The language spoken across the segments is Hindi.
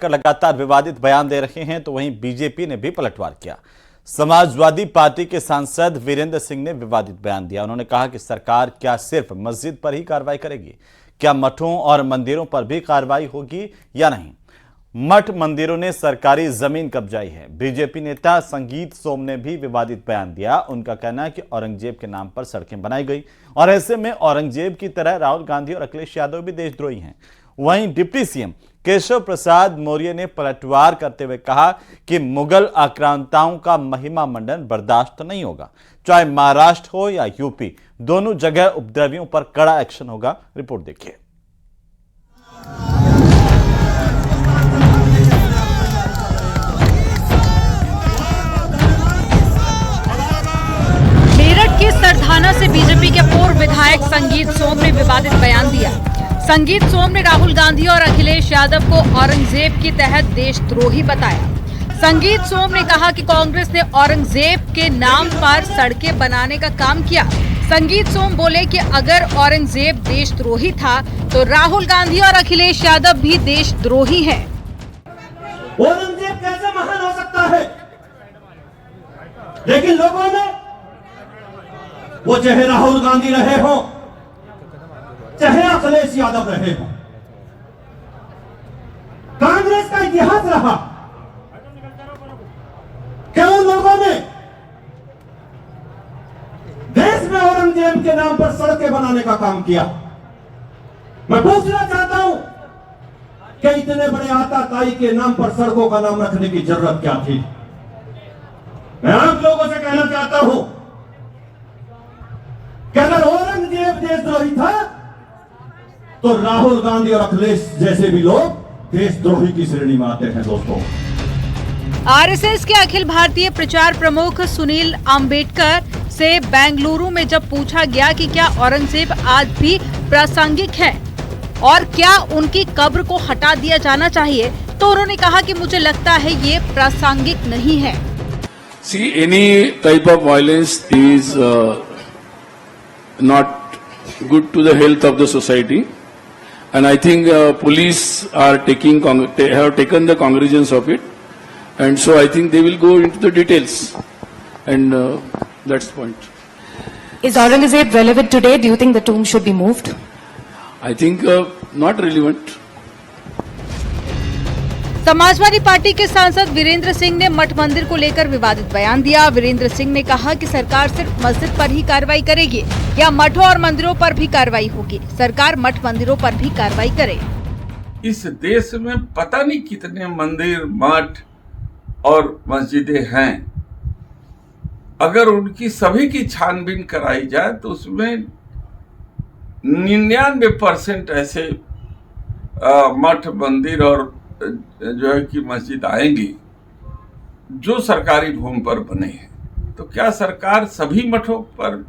लेकर लगातार विवादित बयान दे रहे हैं, तो वहीं बीजेपी ने भी पलटवार किया। समाजवादी पार्टी के सांसद वीरेंद्र सिंह ने विवादित बयान दिया। उन्होंने कहा कि सरकार क्या सिर्फ मस्जिद पर ही कार्रवाई करेगी, क्या मठों और मंदिरों पर भी कार्रवाई होगी या नहीं। मठ मंदिरों ने सरकारी जमीन कब्जाई है। बीजेपी नेता संगीत सोम ने भी विवादित बयान दिया। उनका कहना है कि औरंगजेब के नाम पर सड़कें बनाई गई और ऐसे में औरंगजेब की तरह राहुल गांधी और अखिलेश यादव भी देशद्रोही हैं। वहीं डिप्टी सीएम केशव प्रसाद मौर्य ने पलटवार करते हुए कहा कि मुगल आक्रांताओं का महिमा मंडन बर्दाश्त नहीं होगा। चाहे महाराष्ट्र हो या यूपी, दोनों जगह उपद्रवियों पर कड़ा एक्शन होगा। रिपोर्ट देखिए। मेरठ के सरधाना से बीजेपी के पूर्व विधायक संगीत सोम ने विवादित बयान दिया। संगीत सोम ने राहुल गांधी और अखिलेश यादव को औरंगजेब के तहत देशद्रोही बताया। संगीत सोम ने कहा कि कांग्रेस ने औरंगजेब के नाम पर सड़कें बनाने का काम किया। संगीत सोम बोले कि अगर औरंगजेब देशद्रोही था तो राहुल गांधी और अखिलेश यादव भी देशद्रोही हैं। औरंगजेब कैसे महान हो सकता है, लेकिन लोगों ने, वो चाहे राहुल गांधी रहे हो चाहे अखिलेश यादव रहे हो, कांग्रेस का इतिहास रहा कि उन लोगों ने देश में औरंगजेब के नाम पर सड़कें बनाने का काम किया। मैं पूछना चाहता हूं कि इतने बड़े आताताई के नाम पर सड़कों का नाम रखने की जरूरत क्या थी। मैं आप लोगों से कहना चाहता हूं कि अगर औरंगजेब देशद्रोही था तो राहुल गांधी और अखिलेश जैसे भी लोग देशद्रोही की श्रेणी में आते हैं। दोस्तों, आरएसएस के अखिल भारतीय प्रचार प्रमुख सुनील अंबेडकर से बेंगलुरु में जब पूछा गया कि क्या औरंगजेब आज भी प्रासंगिक है और क्या उनकी कब्र को हटा दिया जाना चाहिए, तो उन्होंने कहा कि मुझे लगता है ये प्रासंगिक नहीं है। See, any type of violence is not good to the health of the society, and I think police are have taken the cognizance of it, and so I think they will go into the details, and that's the point. Is Aurangzeb relevant today? Do you think the tomb should be moved? I think not relevant. Samajwadi party के सांसद वीरेंद्र सिंह ने मठ मंदिर को लेकर विवादित बयान दिया। वीरेंद्र सिंह ने कहा कि सरकार सिर्फ मस्जिद पर ही कार्रवाई करेगी या मठों और मंदिरों पर भी कार्रवाई होगी। सरकार मठ मंदिरों पर भी कार्रवाई करे। इस देश में पता नहीं कितने मंदिर, मठ और मस्जिदें हैं। अगर उनकी सभी की छानबीन कराई जाए तो उसमें 99% ऐसे मठ, मंदिर और जो है कि मस्जिद आएंगी जो सरकारी भूमि पर बने हैं। तो क्या सरकार सभी मठों पर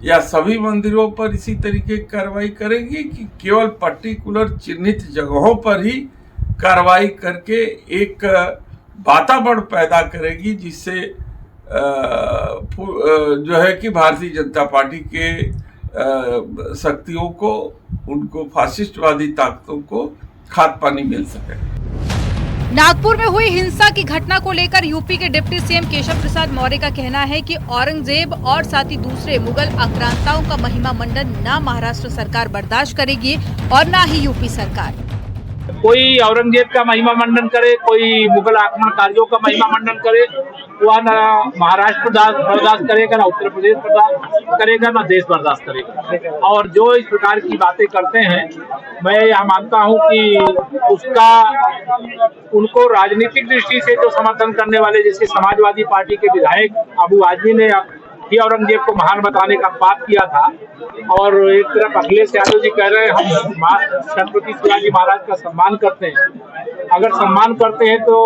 या सभी मंदिरों पर इसी तरीके की कार्रवाई करेगी कि केवल पर्टिकुलर चिन्हित जगहों पर ही कार्रवाई करके एक वातावरण पैदा करेगी जिससे जो है कि भारतीय जनता पार्टी के शक्तियों को, उनको फासिस्टवादी ताकतों को खाद पानी मिल सके। नागपुर में हुई हिंसा की घटना को लेकर यूपी के डिप्टी सीएम केशव प्रसाद मौर्य का कहना है कि औरंगजेब और साथ ही दूसरे मुगल आक्रांताओं का महिमा मंडन न महाराष्ट्र सरकार बर्दाश्त करेगी और न ही यूपी सरकार। कोई औरंगजेब का महिमा मंडन करे, कोई मुगल आक्रमणकारियों का महिमा मंडन करे, वह न महाराष्ट्र बर्दाश्त करेगा, न उत्तर प्रदेश बर्दाश्त करेगा, न देश बर्दाश्त करेगा। और जो इस प्रकार की बातें करते हैं, मैं यह मानता हूं कि उसका उनको राजनीतिक दृष्टि से जो समर्थन करने वाले, जैसे समाजवादी पार्टी के विधायक अबू आजमी ने ही औरंगजेब को महान बताने का बात किया था, और एक तरफ अखिलेश यादव जी कह रहे हैं हम छत्रपति शिवाजी महाराज का सम्मान करते हैं। अगर सम्मान करते हैं तो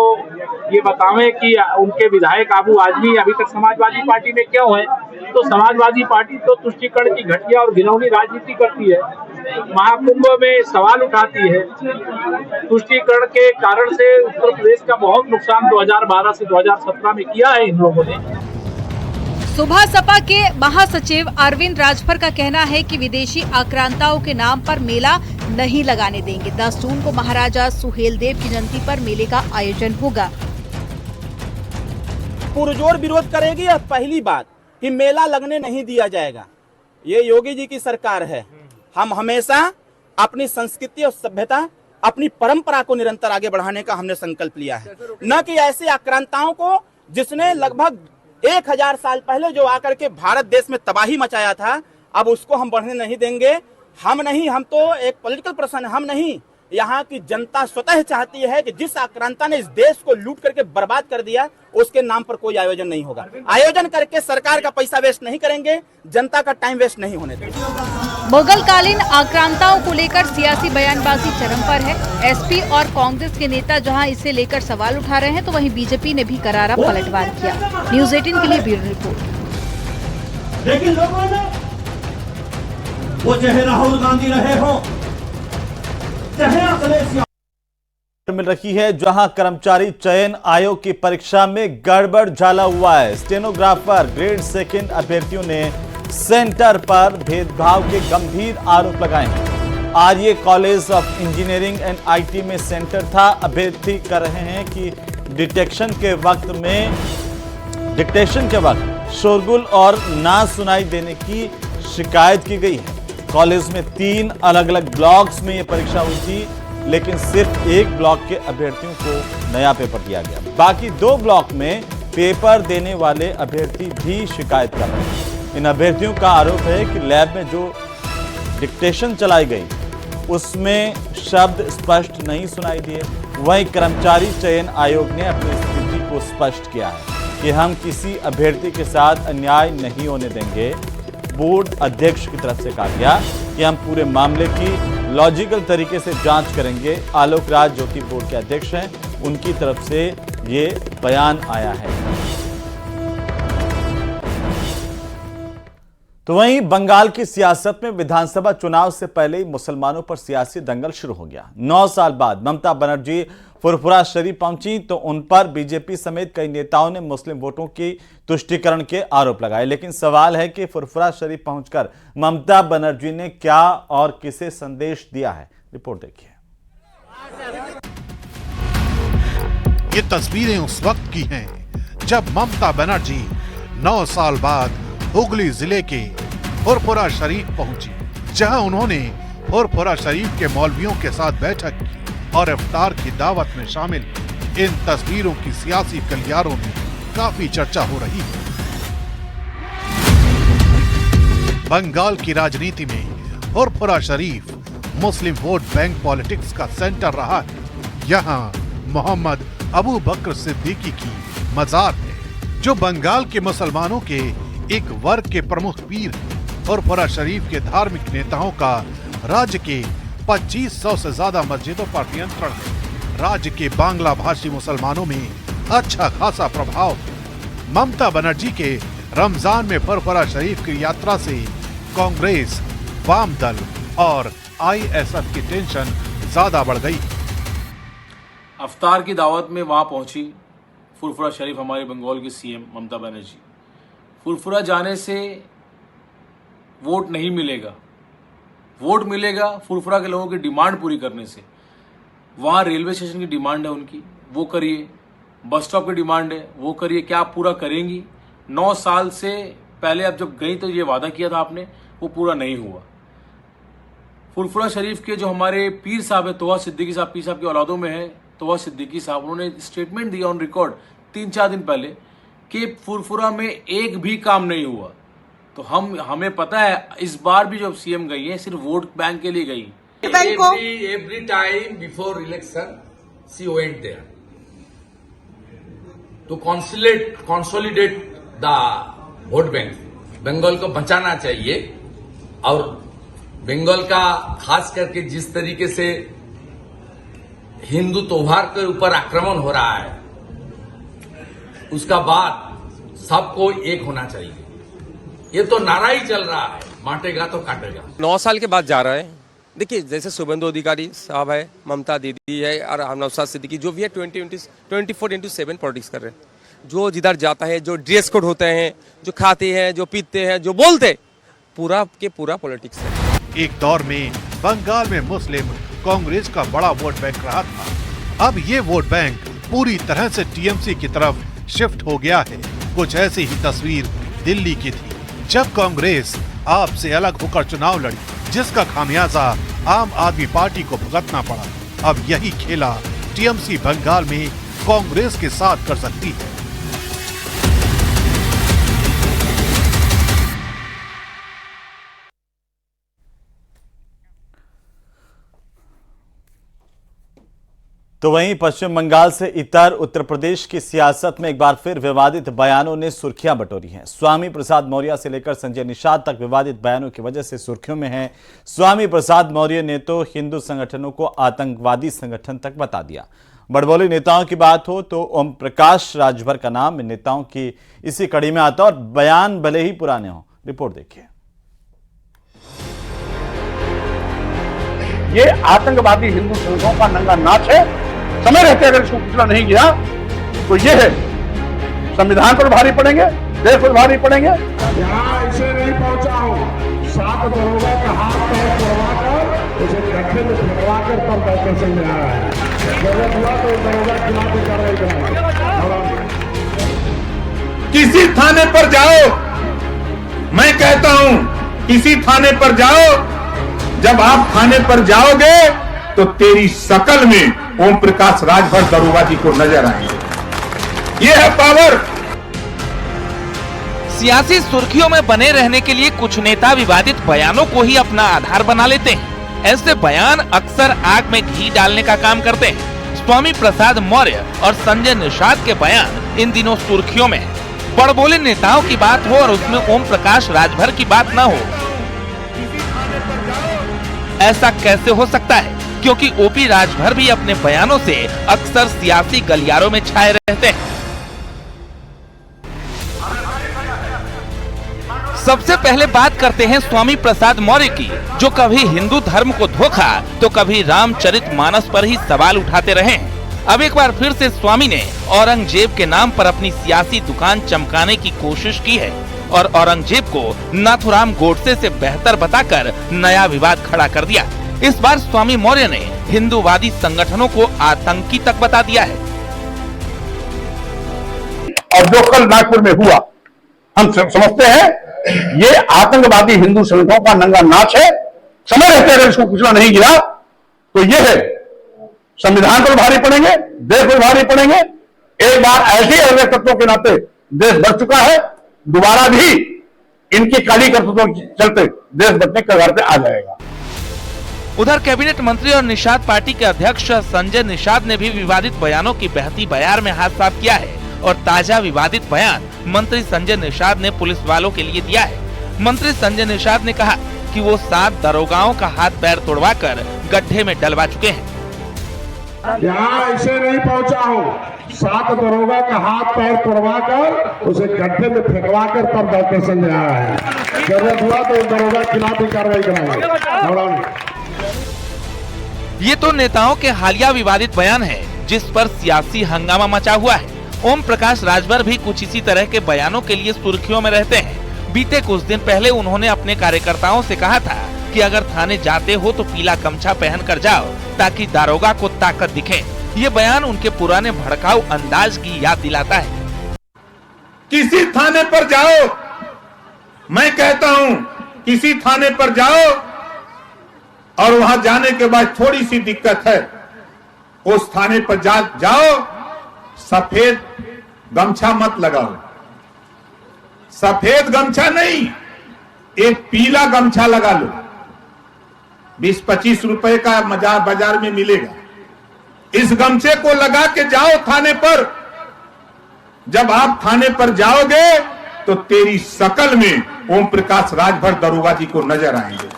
ये बतावें कि उनके विधायक अबू आजमी अभी तक समाजवादी पार्टी में क्यों है। तो समाजवादी पार्टी तो तुष्टीकरण की घटिया और घिनौनी राजनीति करती है, महाकुंभ में सवाल उठाती है। तुष्टीकरण के कारण से उत्तर प्रदेश का बहुत नुकसान 2012 से 2017 में किया है इन लोगों ने। सुबह सपा के महासचिव अरविंद राजभर का कहना है कि विदेशी आक्रांताओं के नाम पर मेला नहीं लगाने देंगे। 10 जून को महाराजा सुहेलदेव की जयंती पर मेले का आयोजन होगा। पुरजोर विरोध करेगी। और पहली बात कि मेला लगने नहीं दिया जाएगा। ये योगी जी की सरकार है। हम हमेशा अपनी संस्कृति और सभ्यता, अपनी परंपरा को निरंतर आगे बढ़ाने का हमने संकल्प लिया है, न कि ऐसे आक्रांताओं को जिसने लगभग 1000 साल पहले जो आकर के भारत देश में तबाही मचाया था, अब उसको हम बढ़ने नहीं देंगे। हम नहीं, हम तो एक पॉलिटिकल पर्सन, हम नहीं, यहाँ की जनता स्वतः चाहती है कि जिस आक्रांता ने इस देश को लूट करके बर्बाद कर दिया, उसके नाम पर कोई आयोजन नहीं होगा। आयोजन करके सरकार का पैसा वेस्ट नहीं करेंगे, जनता का टाइम वेस्ट नहीं होने देंगे। मुगल कालीन आक्रांताओं को लेकर सियासी बयानबाजी चरम पर है। एसपी और कांग्रेस के नेता जहां इसे लेकर सवाल उठा रहे हैं, तो वहीं बीजेपी ने भी करारा पलटवार किया। न्यूज़ 18 के लिए ब्यूरो रिपोर्ट। लेकिन लोगों ने वो चाहे राहुल गांधी रहे हो, चाहे अखिलेश मिल रही है, जहां कर्मचारी चयन आयोग की परीक्षा में गड़बड़ झाला हुआ है। स्टेनोग्राफर ग्रेड 2 अभ्यर्थियों ने सेंटर पर भेदभाव के गंभीर आरोप लगाए हैं। Arya college of engineering and IT में सेंटर था। अभ्यर्थी कर रहे हैं कि डिटेक्शन के वक्त शोरगुल और ना सुनाई देने की शिकायत की गई है। कॉलेज में 3 अलग अलग ब्लॉक्स में यह परीक्षा हुई थी, लेकिन सिर्फ एक ब्लॉक के अभ्यर्थियों को नया पेपर दिया गया। बाकी 2 ब्लॉक में पेपर देने वाले अभ्यर्थी भी शिकायत कर रहे हैं। इन अभ्यर्थियों का आरोप है कि लैब में जो डिक्टेशन चलाई गई उसमें शब्द स्पष्ट नहीं सुनाई दिए। वहीं कर्मचारी चयन आयोग ने अपनी स्थिति को स्पष्ट किया है कि हम किसी अभ्यर्थी के साथ अन्याय नहीं होने देंगे। बोर्ड अध्यक्ष की तरफ से कहा गया कि हम पूरे मामले की लॉजिकल तरीके से जांच करेंगे। आलोक राज जो कि बोर्ड के अध्यक्ष हैं, उनकी तरफ से ये बयान आया है। तो वहीं बंगाल की सियासत में विधानसभा चुनाव से पहले ही मुसलमानों पर सियासी दंगल शुरू हो गया। 9 साल बाद ममता बनर्जी फुरफुरा शरीफ पहुंची तो उन पर बीजेपी समेत कई नेताओं ने मुस्लिम वोटों की तुष्टीकरण के आरोप लगाए। लेकिन सवाल है कि फुरफुरा शरीफ पहुंचकर ममता बनर्जी ने क्या और किसे संदेश दिया है। रिपोर्ट देखिए। ये तस्वीरें उस वक्त की हैं जब ममता बनर्जी 9 साल बाद हुगली जिले के फुरफुरा शरीफ पहुंची, जहां उन्होंने फुरफुरा शरीफ के मौलवियों के साथ बैठक की और इफ्तार की दावत में शामिल। इन तस्वीरों की सियासी गलियारों में काफी चर्चा हो रही है। बंगाल की राजनीति में फुरफुरा शरीफ मुस्लिम वोट बैंक पॉलिटिक्स का सेंटर रहा है। यहाँ मोहम्मद अबू बकर सिद्दीकी की मजार है, जो बंगाल के मुसलमानों के एक वर्ग के प्रमुख पीर हैं। फुरफुरा शरीफ के धार्मिक नेताओं का राज्य के 2500 से ज्यादा मस्जिदों पर नियंत्रण है। राज्य के बांग्ला भाषी मुसलमानों में अच्छा खासा प्रभाव है। ममता बनर्जी के रमजान में फुरफुरा शरीफ की यात्रा से कांग्रेस, वाम दल और आईएसएफ की टेंशन ज्यादा बढ़ गई। अफ्तार की दावत में वहां पहुंची फुरफुरा शरीफ, हमारे बंगाल की सीएम ममता बनर्जी। फुरफुरा जाने से वोट नहीं मिलेगा, वोट मिलेगा फुरफुरा के लोगों की डिमांड पूरी करने से। वहां रेलवे स्टेशन की डिमांड है उनकी, वो करिए। बस स्टॉप की डिमांड है, वो करिए। क्या आप पूरा करेंगी? 9 साल से पहले आप जब गई तो ये वादा किया था आपने, वो पूरा नहीं हुआ। फुरफुरा शरीफ के जो हमारे पीर साहब है, तोहा सिद्दीकी साहब, पीर साहब की औलादों में है तोहा सिद्दीकी साहब, उन्होंने स्टेटमेंट दिया ऑन रिकॉर्ड 3-4 दिन पहले कि फुरफुरा में एक भी काम नहीं हुआ। तो हमें पता है इस बार भी जब सीएम गई है सिर्फ वोट बैंक के लिए गई। Every time before election, she went there to consolidate the vote bank. Bengal को बचाना चाहिए और बंगाल का खास करके जिस तरीके से हिंदू त्योहार के ऊपर आक्रमण हो रहा है, उसका बाद सबको एक होना चाहिए। ये तो नारा ही चल रहा है, बांटेगा तो काटेगा। 9 साल के बाद जा रहा है। देखिए, जैसे शुभेंदु अधिकारी साहब है, ममता दीदी है और नौशाद सिद्दीकी, जो भी है 24/7 पॉलिटिक्स कर रहे हैं। जो जिधर जाता है, जो ड्रेस कोड होते हैं, जो खाते हैं, जो पीते हैं, जो बोलते, पूरा के पूरा पॉलिटिक्स है। एक दौर में बंगाल में मुस्लिम कांग्रेस का बड़ा वोट बैंक रहा था। अब ये वोट बैंक पूरी तरह से टीएमसी की तरफ शिफ्ट हो गया है। कुछ ऐसी ही तस्वीर दिल्ली की थी, जब कांग्रेस आप से अलग होकर चुनाव लड़ी, जिसका खामियाजा आम आदमी पार्टी को भुगतना पड़ा। अब यही खेला टीएमसी बंगाल में कांग्रेस के साथ कर सकती है। तो वहीं पश्चिम बंगाल से इतर उत्तर प्रदेश की सियासत में एक बार फिर विवादित बयानों ने सुर्खियां बटोरी हैं। स्वामी प्रसाद मौर्य से लेकर संजय निषाद तक विवादित बयानों की वजह से सुर्खियों में हैं। स्वामी प्रसाद मौर्य ने तो हिंदू संगठनों को आतंकवादी संगठन तक बता दिया। बड़बोली नेताओं की बात हो तो ओम प्रकाश राजभर का नाम इन नेताओं की इसी कड़ी में आता और बयान भले ही पुराने हों। रिपोर्ट देखिए। ये आतंकवादी हिंदू संघों का नंगा नाच है। समय रहते अगर इसको कुचला नहीं गया तो ये है संविधान पर भारी पड़ेंगे, देश पर भारी पड़ेंगे। यहाँ इसे नहीं पहुंचा हो, 7 दरोगा का हाथ पैर तोड़वाकर उसे गड्ढे में फेंकवाकर तब बैठे से आ रहा है। जरूरत हुआ तो दरोगा खिलाफ कार्रवाई कराएंगे। किसी थाने पर जाओ, मैं कहता हूं किसी थाने पर जाओ, जब आप थाने पर जाओगे तो तेरी शकल में ओम प्रकाश राजभर दरोगा जी को नजर आएंगे। ये है पावर। सियासी सुर्खियों में बने रहने के लिए कुछ नेता विवादित बयानों को ही अपना आधार बना लेते हैं। ऐसे बयान अक्सर आग में घी डालने का काम करते हैं। स्वामी प्रसाद मौर्य और संजय निषाद के बयान इन दिनों सुर्खियों में है। बड़बोले नेताओं की बात हो और उसमें ओम प्रकाश राजभर की बात न हो, ऐसा कैसे हो सकता है? क्योंकि ओपी राजभर भी अपने बयानों से अक्सर सियासी गलियारों में छाए रहते हैं। सबसे पहले बात करते हैं स्वामी प्रसाद मौर्य की, जो कभी हिंदू धर्म को धोखा तो कभी रामचरितमानस पर ही सवाल उठाते रहे हैं। अब एक बार फिर से स्वामी ने औरंगजेब के नाम पर अपनी सियासी दुकान चमकाने की कोशिश की है और औरंगजेब को नाथुराम गोडसे से बेहतर बताकर नया विवाद खड़ा कर दिया। इस बार स्वामी मौर्य ने हिंदूवादी संगठनों को आतंकी तक बता दिया है। और जो कल नागपुर में हुआ, हम समझते हैं ये आतंकवादी हिंदू संगठनों का नंगा नाच है। समय रहते अगर इसको कुचला नहीं गया तो ये है संविधान पर भारी पड़ेंगे, देश पर भारी पड़ेंगे। एक बार ऐसे अवैध तत्वों के नाते देश बढ़ चुका है, दोबारा भी इनकी काली करतूतों के चलते देश बचने के कगार पे आ जाएगा। उधर कैबिनेट मंत्री और निषाद पार्टी के अध्यक्ष संजय निषाद ने भी विवादित बयानों की बहती बयार में हाथ साफ किया है और ताजा विवादित बयान मंत्री संजय निषाद ने पुलिस वालों के लिए दिया है। मंत्री संजय निषाद ने कहा कि वो 7 दरोगाओं का हाथ पैर तोड़वाकर गड्ढे में डलवा चुके हैं। यहाँ इसे नहीं पहुंचा हो, 7 दरोगा का हाथ पैर तोड़वाकर उसे गड्ढे में फेंकवाकर तब बैठे से आ रहा है। जरूरत हुआ तो दरोगा खिलाफ कार्रवाई कराएंगे। ये तो नेताओं के हालिया विवादित बयान है, जिस पर सियासी हंगामा मचा हुआ है। ओम प्रकाश राजभर भी कुछ इसी तरह के बयानों के लिए सुर्खियों में रहते हैं। बीते कुछ दिन पहले उन्होंने अपने कार्यकर्ताओं से कहा था कि अगर थाने जाते हो तो पीला गमछा पहन कर जाओ ताकि दारोगा को ताकत दिखे। ये बयान उनके पुराने भड़काऊ अंदाज की याद दिलाता है। किसी थाने पर जाओ, मैं कहता हूं किसी थाने पर जाओ और वहां जाने के बाद थोड़ी सी दिक्कत है, उस थाने पर जाओ, सफेद गमछा मत लगाओ। सफेद गमछा नहीं, एक पीला गमछा लगा लो। 20-25 रुपए का बाजार में मिलेगा। इस गमछे को लगा के जाओ थाने पर। जब आप थाने पर जाओगे तो तेरी शकल में ओम प्रकाश राजभर दरोगा जी को नजर आएंगे।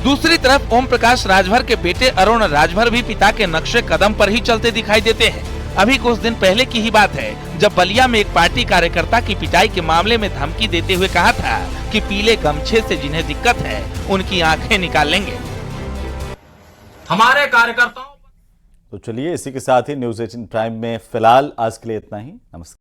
दूसरी तरफ ओम प्रकाश राजभर के बेटे अरुण राजभर भी पिता के नक्शे कदम पर ही चलते दिखाई देते हैं। अभी कुछ दिन पहले की ही बात है जब बलिया में एक पार्टी कार्यकर्ता की पिटाई के मामले में धमकी देते हुए कहा था कि पीले गमछे से जिन्हें दिक्कत है उनकी आंखें निकाल लेंगे। हमारे कार्यकर्ताओं तो चलिए इसी के साथ ही न्यूज़ 18 प्राइम में फिलहाल आज के लिए इतना ही। नमस्कार।